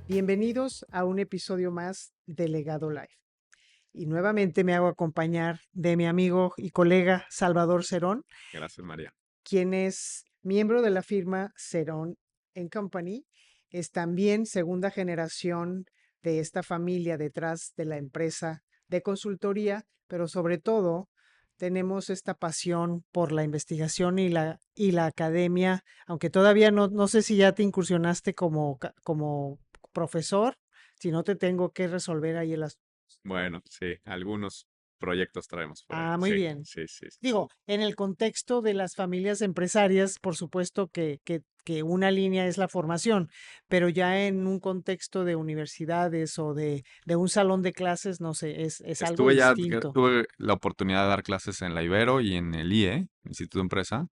Bienvenidos a un episodio más de Legado Life. Y nuevamente me hago acompañar de mi amigo y colega Salvador Cerón, Gracias, María. quien es miembro de la firma Cerón Company. Es también segunda generación de esta familia detrás de la empresa de consultoría, pero sobre todo tenemos esta pasión por la investigación y la academia, aunque todavía no sé si ya te incursionaste como profesor, si no te tengo que resolver ahí el asunto. Bueno, sí, algunos proyectos traemos por ahí. Ah, muy Sí, bien. sí, sí, sí. Digo, en el contexto de las familias empresarias, por supuesto que una línea es la formación, pero ya en un contexto de universidades o de un salón de clases, no sé, es algo distinto. Tuve la oportunidad de dar clases en la Ibero y en el IE, Instituto de Empresa,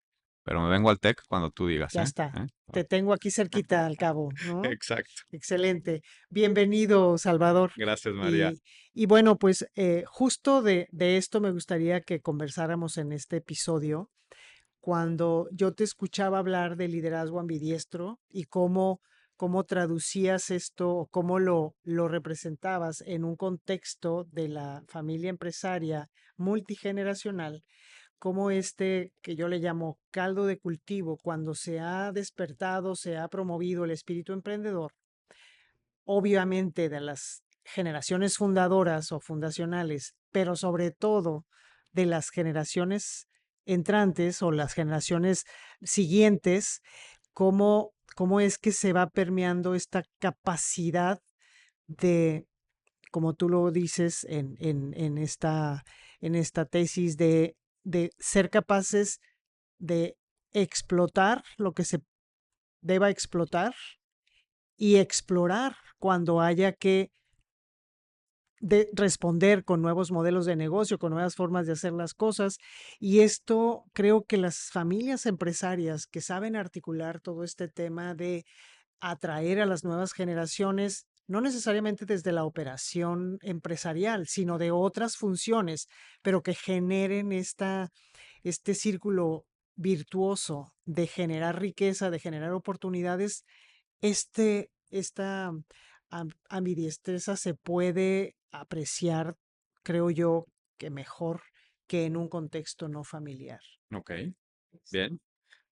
pero me vengo al TEC cuando tú digas, Ya ¿eh? está. ¿Eh? Te tengo aquí cerquita al cabo, ¿no? Exacto. Excelente. Bienvenido, Salvador. Gracias, María. Y bueno, pues justo de esto me gustaría que conversáramos en este episodio cuando yo te escuchaba hablar de liderazgo ambidiestro y cómo traducías esto o cómo lo representabas en un contexto de la familia empresaria multigeneracional, como este que yo le llamo caldo de cultivo, cuando se ha despertado, se ha promovido el espíritu emprendedor, obviamente de las generaciones fundadoras o fundacionales, pero sobre todo de las generaciones entrantes o las generaciones siguientes, cómo es que se va permeando esta capacidad de, como tú lo dices en esta tesis, de ser capaces de explotar lo que se deba explotar y explorar cuando haya que responder con nuevos modelos de negocio, con nuevas formas de hacer las cosas. Y esto creo que las familias empresarias que saben articular todo este tema de atraer a las nuevas generaciones, no necesariamente desde la operación empresarial, sino de otras funciones, pero que generen este círculo virtuoso de generar riqueza, de generar oportunidades. Esta ambidiestreza se puede apreciar, creo yo, que mejor que en un contexto no familiar. Ok, bien.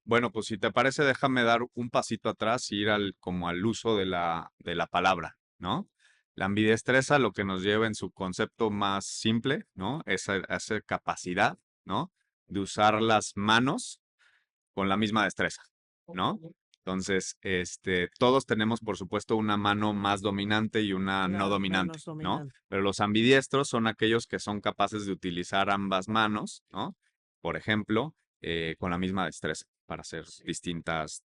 Bueno, pues si te parece, déjame dar un pasito atrás y ir como al uso de la palabra, ¿no? La ambidestreza lo que nos lleva en su concepto más simple, ¿no? Es a esa capacidad, ¿no? De usar las manos con la misma destreza, ¿no? Entonces, todos tenemos, por supuesto, una mano más dominante y una no Una dominante, menos ¿no? dominante. Pero los ambidiestros son aquellos que son capaces de utilizar ambas manos, ¿no? Por ejemplo, con la misma destreza para hacer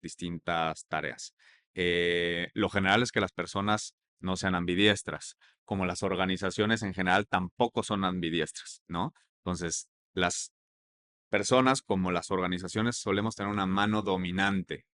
distintas tareas. Lo general es que las personas no sean ambidiestras, como las organizaciones en general tampoco son ambidiestras, ¿no? Entonces, las personas como las organizaciones solemos tener una mano dominante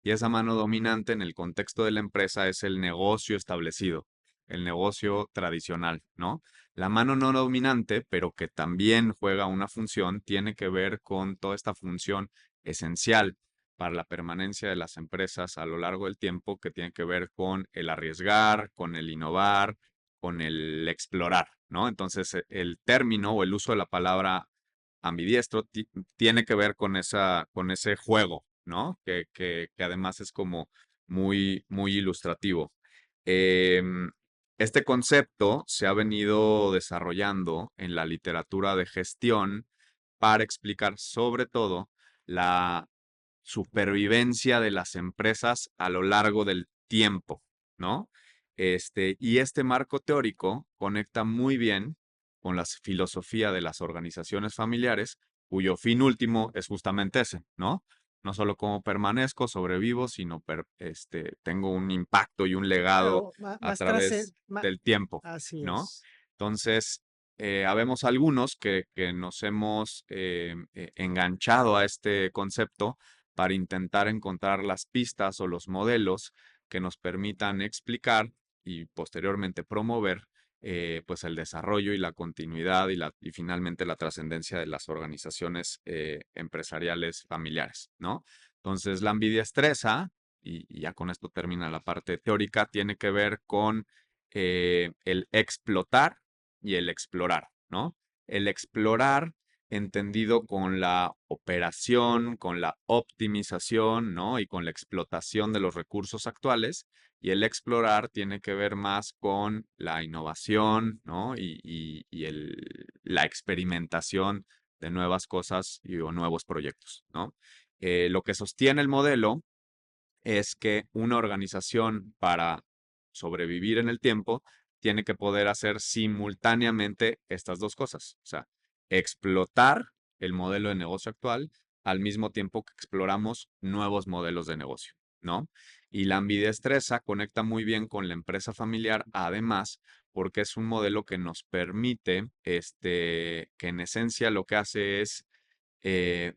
y esa mano dominante en el contexto de la empresa es el negocio establecido, el negocio tradicional, ¿no? La mano no dominante, pero que también juega una función, tiene que ver con toda esta función esencial para la permanencia de las empresas a lo largo del tiempo, que tiene que ver con el arriesgar, con el innovar, con el explorar, ¿no? Entonces, el término o el uso de la palabra ambidiestro tiene que ver con ese juego, ¿no? Que además es como muy ilustrativo. Em, este concepto se ha venido desarrollando en la literatura de gestión para explicar sobre todo la supervivencia de las empresas a lo largo del tiempo, ¿no? Y este marco teórico conecta muy bien con la filosofía de las organizaciones familiares, cuyo fin último es justamente ese, ¿no? No solo cómo permanezco, sobrevivo, sino tengo un impacto y un legado Claro, a través del tiempo, así ¿no? es. Entonces, habemos algunos que nos hemos enganchado a este concepto para intentar encontrar las pistas o los modelos que nos permitan explicar y posteriormente promover pues el desarrollo y la continuidad y finalmente la trascendencia de las organizaciones empresariales familiares, ¿no? Entonces, la ambidiestreza y ya con esto termina la parte teórica, tiene que ver con el explotar y el explorar, ¿no? El explorar entendido con la operación, con la optimización, ¿no? Y con la explotación de los recursos actuales. Y el explorar tiene que ver más con la innovación, ¿no? La experimentación de nuevas cosas o nuevos proyectos, ¿no? Lo que sostiene el modelo es que una organización para sobrevivir en el tiempo tiene que poder hacer simultáneamente estas dos cosas. O sea, explotar el modelo de negocio actual al mismo tiempo que exploramos nuevos modelos de negocio, ¿no? Y la ambidestreza conecta muy bien con la empresa familiar, además, porque es un modelo que nos permite, que en esencia lo que hace es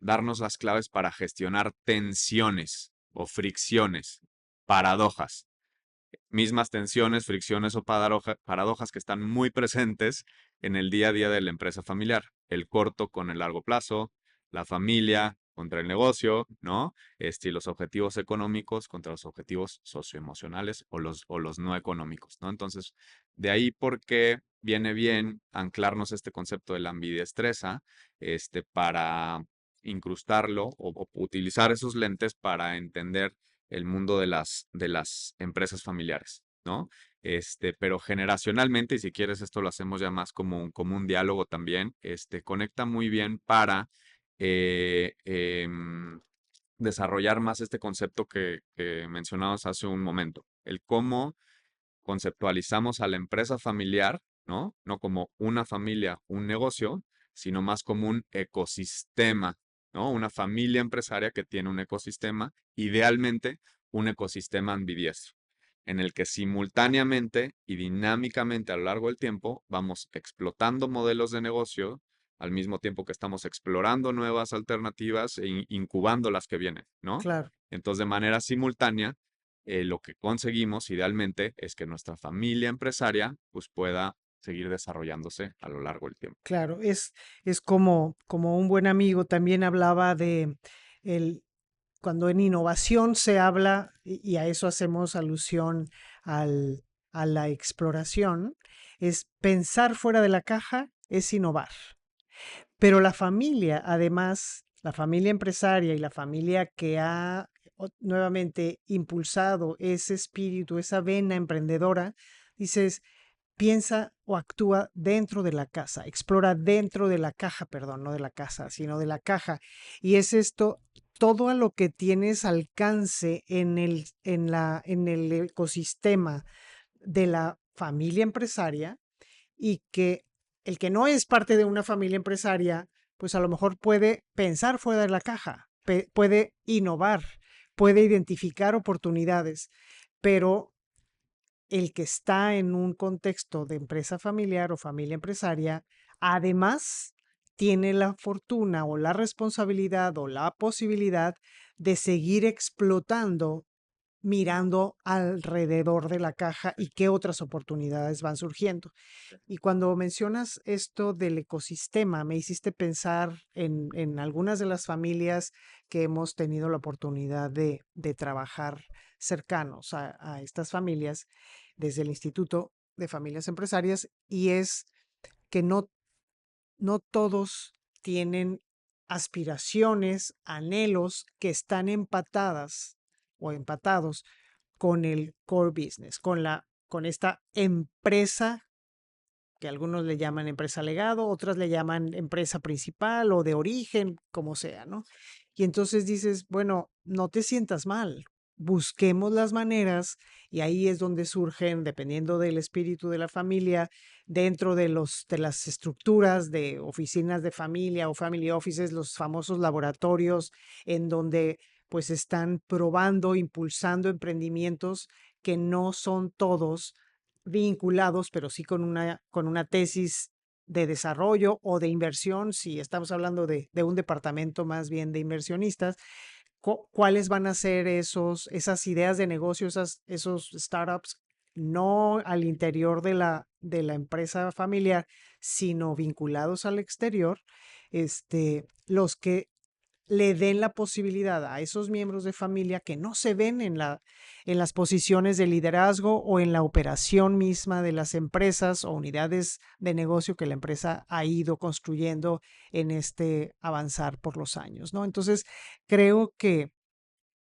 darnos las claves para gestionar tensiones o fricciones, paradojas, mismas tensiones, fricciones o paradojas que están muy presentes en el día a día de la empresa familiar. El corto con el largo plazo, la familia contra el negocio, ¿no? Y los objetivos económicos contra los objetivos socioemocionales o los no económicos, ¿no? Entonces, de ahí porque viene bien anclarnos este concepto de la ambidestreza, para incrustarlo o utilizar esos lentes para entender el mundo de las empresas familiares, ¿no? Pero generacionalmente, y si quieres, esto lo hacemos ya más como un diálogo también, conecta muy bien para eh, em, desarrollar más este concepto que mencionamos hace un momento, el cómo conceptualizamos a la empresa familiar, ¿no? No como una familia, un negocio, sino más como un ecosistema, ¿no? Una familia empresaria que tiene un ecosistema, idealmente un ecosistema ambidiestro, en el que simultáneamente y dinámicamente a lo largo del tiempo vamos explotando modelos de negocio al mismo tiempo que estamos explorando nuevas alternativas e incubando las que vienen, ¿no? Claro. Entonces, de manera simultánea, lo que conseguimos idealmente es que nuestra familia empresaria pues pueda seguir desarrollándose a lo largo del tiempo. Claro, es como un buen amigo también hablaba de el, cuando en innovación se habla, y a eso hacemos alusión al, a la exploración, es pensar fuera de la caja, es innovar. Pero la familia, además, la familia empresaria y la familia que ha nuevamente impulsado ese espíritu, esa vena emprendedora, dices, piensa o actúa dentro de la casa, explora dentro de la caja, perdón, no de la casa, sino de la caja. Y es esto, todo a lo que tienes alcance en el ecosistema de la familia empresaria y que el que no es parte de una familia empresaria, pues a lo mejor puede pensar fuera de la caja, puede innovar, puede identificar oportunidades, pero el que está en un contexto de empresa familiar o familia empresaria, además tiene la fortuna o la responsabilidad o la posibilidad de seguir explotando mirando alrededor de la caja y qué otras oportunidades van surgiendo. Y cuando mencionas esto del ecosistema, me hiciste pensar en algunas de las familias que hemos tenido la oportunidad de trabajar cercanos a estas familias desde el Instituto de Familias Empresarias, y es que no todos tienen aspiraciones, anhelos que están empatadas o empatados con el core business, con esta empresa que algunos le llaman empresa legado, otras le llaman empresa principal o de origen, como sea, ¿no? Y entonces dices, bueno, no te sientas mal, busquemos las maneras, y ahí es donde surgen, dependiendo del espíritu de la familia, dentro de las estructuras de oficinas de familia o family offices, los famosos laboratorios en donde pues están probando, impulsando emprendimientos que no son todos vinculados, pero sí con una tesis de desarrollo o de inversión, si estamos hablando de un departamento más bien de inversionistas, cuáles van a ser esas ideas de negocio, esos startups, no al interior de la empresa familiar, sino vinculados al exterior, los que le den la posibilidad a esos miembros de familia que no se ven en las posiciones de liderazgo o en la operación misma de las empresas o unidades de negocio que la empresa ha ido construyendo en este avanzar por los años, ¿no? Entonces, creo que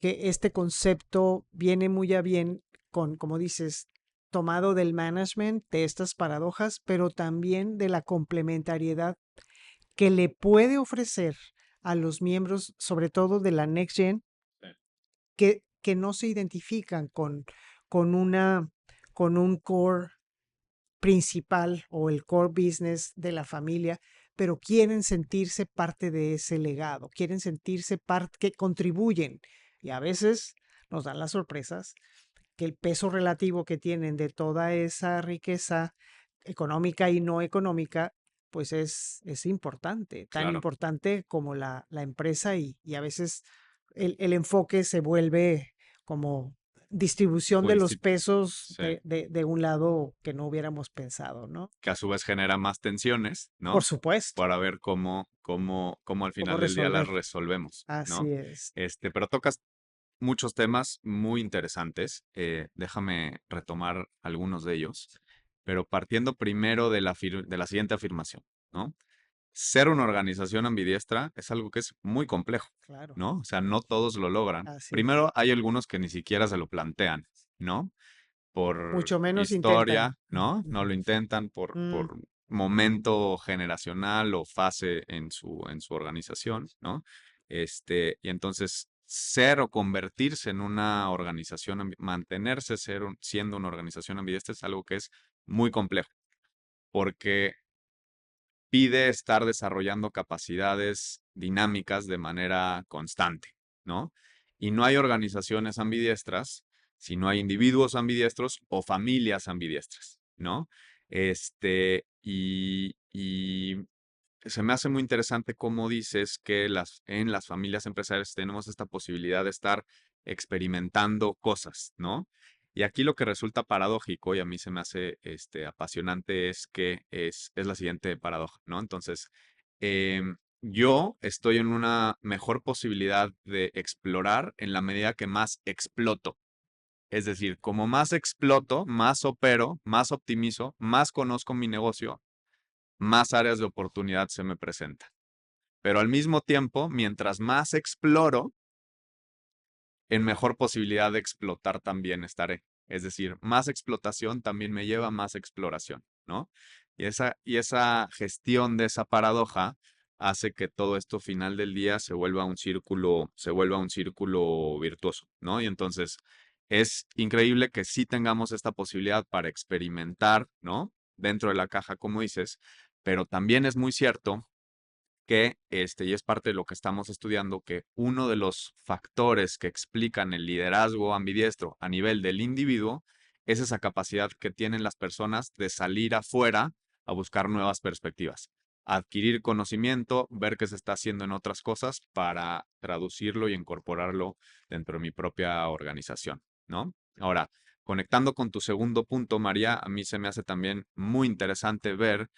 este concepto viene muy a bien con, como dices, tomado del management, de estas paradojas, pero también de la complementariedad que le puede ofrecer a los miembros, sobre todo de la Next Gen, Sí. que no se identifican con, una, con un core principal o el core business de la familia, pero quieren sentirse parte de ese legado, quieren sentirse parte, que contribuyen. Y a veces nos dan las sorpresas que el peso relativo que tienen de toda esa riqueza económica y no económica, pues es importante, tan Claro. importante como la empresa y a veces el enfoque se vuelve como distribución Muy de los distinto. pesos Sí. de un lado que no hubiéramos pensado, ¿no? Que a su vez genera más tensiones, Por ¿no? supuesto, Para ver cómo al cómo final del día las resolver. resolvemos, Así ¿no? es, Pero tocas muchos temas muy interesantes. Déjame retomar algunos de ellos, pero partiendo primero de la siguiente afirmación, ¿no? Ser una organización ambidiestra es algo que es muy complejo, claro, ¿no? O sea, no todos lo logran. así es. Primero, hay algunos que ni siquiera se lo plantean, ¿no? Por Mucho menos intentan. historia, ¿no? No lo intentan Mm, por momento generacional o fase en su organización, ¿no? Y entonces ser o convertirse en una organización, mantenerse siendo una organización ambidiestra es algo que es muy complejo, porque pide estar desarrollando capacidades dinámicas de manera constante, ¿no? Y no hay organizaciones ambidiestras si no hay individuos ambidiestros o familias ambidiestras, ¿no? Y se me hace muy interesante cómo dices que en las familias empresariales tenemos esta posibilidad de estar experimentando cosas, ¿no? Y aquí lo que resulta paradójico, y a mí se me hace apasionante, es que es la siguiente paradoja, ¿no? Entonces, yo estoy en una mejor posibilidad de explorar en la medida que más exploto. Es decir, como más exploto, más opero, más optimizo, más conozco mi negocio, más áreas de oportunidad se me presentan. Pero al mismo tiempo, mientras más exploro, en mejor posibilidad de explotar también estaré. Es decir, más explotación también me lleva a más exploración, ¿no? Y esa gestión de esa paradoja hace que todo esto final del día se vuelva un círculo virtuoso, ¿no? Y entonces es increíble que sí tengamos esta posibilidad para experimentar, ¿no? Dentro de la caja, como dices, pero también es muy cierto y es parte de lo que estamos estudiando, que uno de los factores que explican el liderazgo ambidiestro a nivel del individuo es esa capacidad que tienen las personas de salir afuera a buscar nuevas perspectivas, adquirir conocimiento, ver qué se está haciendo en otras cosas para traducirlo y incorporarlo dentro de mi propia organización, ¿no? Ahora, conectando con tu segundo punto, María, a mí se me hace también muy interesante ver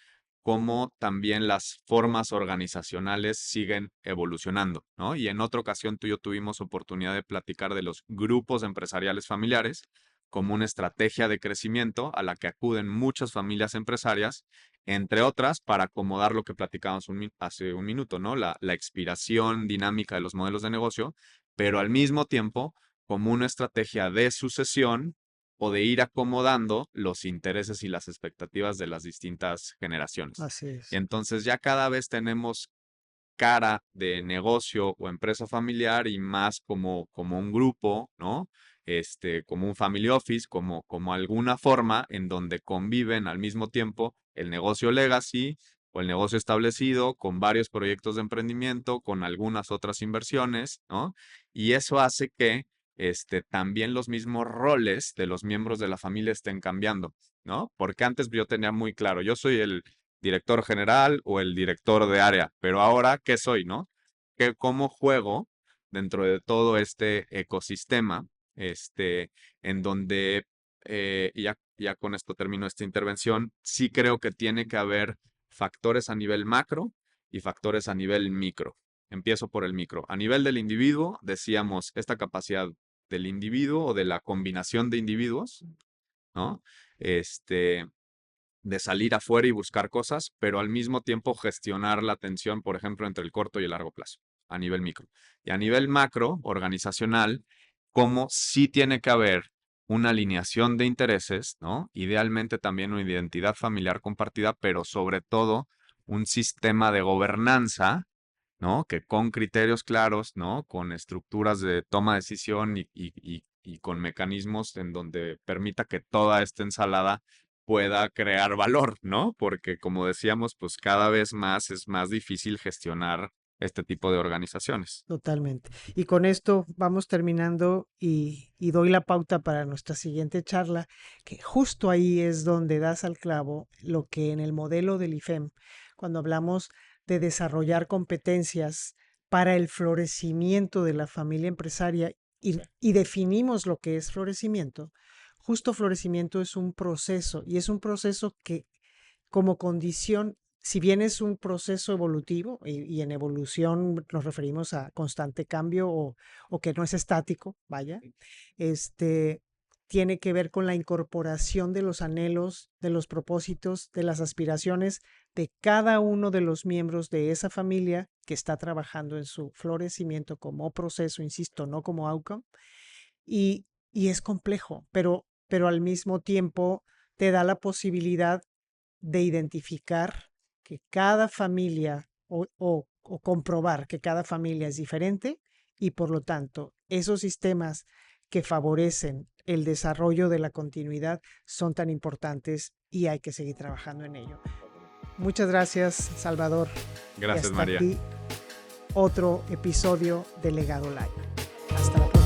cómo también las formas organizacionales siguen evolucionando, ¿no? Y en otra ocasión tú y yo tuvimos oportunidad de platicar de los grupos empresariales familiares como una estrategia de crecimiento a la que acuden muchas familias empresarias, entre otras, para acomodar lo que platicábamos hace un minuto, ¿no? La expiración dinámica de los modelos de negocio, pero al mismo tiempo como una estrategia de sucesión o de ir acomodando los intereses y las expectativas de las distintas generaciones. así Y es. entonces ya cada vez tenemos cara de negocio o empresa familiar y más como un grupo, ¿no? Como un family office, como alguna forma en donde conviven al mismo tiempo el negocio legacy o el negocio establecido con varios proyectos de emprendimiento, con algunas otras inversiones, ¿no? Y eso hace que también los mismos roles de los miembros de la familia estén cambiando, ¿no? Porque antes yo tenía muy claro, yo soy el director general o el director de área, pero ahora, ¿qué soy, no? ¿Cómo juego dentro de todo este ecosistema, en donde, ya con esto termino esta intervención, sí creo que tiene que haber factores a nivel macro y factores a nivel micro. Empiezo por el micro. A nivel del individuo, decíamos esta capacidad del individuo o de la combinación de individuos, ¿no? De salir afuera y buscar cosas, pero al mismo tiempo gestionar la tensión, por ejemplo, entre el corto y el largo plazo, a nivel micro. Y a nivel macro, organizacional, cómo sí tiene que haber una alineación de intereses, ¿no? Idealmente también una identidad familiar compartida, pero sobre todo un sistema de gobernanza, ¿no? Que con criterios claros, ¿no? Con estructuras de toma de decisión y con mecanismos en donde permita que toda esta ensalada pueda crear valor, ¿no? Porque como decíamos, pues cada vez más es más difícil gestionar este tipo de organizaciones. Totalmente. Y con esto vamos terminando y doy la pauta para nuestra siguiente charla, que justo ahí es donde das al clavo lo que en el modelo del IFEM, cuando hablamos de desarrollar competencias para el florecimiento de la familia empresaria y definimos lo que es florecimiento, justo florecimiento es un proceso y es un proceso que como condición, si bien es un proceso evolutivo y en evolución nos referimos a constante cambio o que no es estático, vaya, este, tiene que ver con la incorporación de los anhelos, de los propósitos, de las aspiraciones de cada uno de los miembros de esa familia que está trabajando en su florecimiento como proceso, insisto, no como outcome, y es complejo, pero al mismo tiempo te da la posibilidad de identificar que cada familia o comprobar que cada familia es diferente y por lo tanto esos sistemas que favorecen el desarrollo de la continuidad son tan importantes y hay que seguir trabajando en ello. Muchas gracias, Salvador. Y Gracias, hasta María. aquí otro episodio de Legado Live. Hasta la próxima.